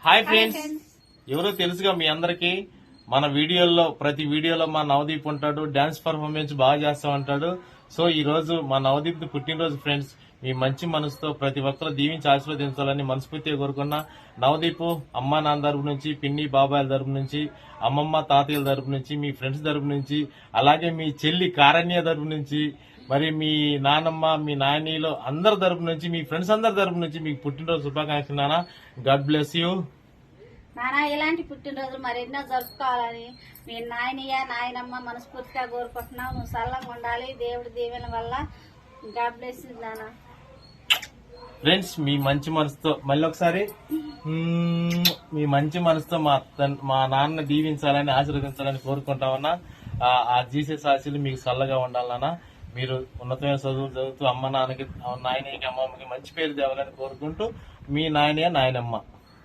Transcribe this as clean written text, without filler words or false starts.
Hi friends, ఎవరో తెలుసుగా మీ అందరికి. మన వీడియోల్లో ప్రతి వీడియోలో మా నవదీప్ ఉంటాడు, డాన్స్ పర్ఫార్మెన్స్ బాగా చేస్తా ఉంటాడు. సో ఈ రోజు మా నవదీప్ పుట్టినరోజు ఫ్రెండ్స్. మీ మంచి మనసుతో ప్రతి ఒక్కరు దీవించి ఆశీర్వదించాలని మనస్ఫూర్తిగా కోరుకున్నా. నవదీప్ అమ్మ నాన్న తరపు నుంచి, పిన్ని బాబాయిల తరపు నుంచి, అమ్మమ్మ తాతయ్యల తరపు నుంచి, మీ ఫ్రెండ్స్ తరపు నుంచి, అలాగే మీ చెల్లి కారణ్య తరపు నుంచి, మరి మీ నానమ్మ మీ నాయనీలో అందరి తరపు నుంచి, మీ ఫ్రెండ్స్ అందరి తరపు నుంచి మీకు పుట్టినరోజు శుభాకాంక్షలు నాన్న. గాడ్ బ్లెస్ యూ నానా. ఇలాంటి పుట్టినరోజులు మరెన్నో జరుపుకోవాలని మీ నాయనమ్మ మనస్ఫూర్తిగా కోరుకుంటున్నావు. నువ్వు చల్లగా ఉండాలి, దేవుడి దీవెన వల్ల. గాడ్ బ్లెస్ యూ నానా. ఫ్రెండ్స్, మీ మంచి మనసుతో మళ్ళీ ఒకసారి మీ మంచి మనసుతో మా నాన్న దీవించాలని ఆశీర్వదించాలని కోరుకుంటామన్నా. ఆ జీసస్ ఆశీలు మీకు చల్లగా ఉండాలన్నా. మీరు ఉన్నతమైన చదువులు చదువుతూ అమ్మ నాన్నకి, నాయనకి, అమ్మమ్మకి మంచి పేరు తేవాలని కోరుకుంటూ మీ నాయనమ్మ.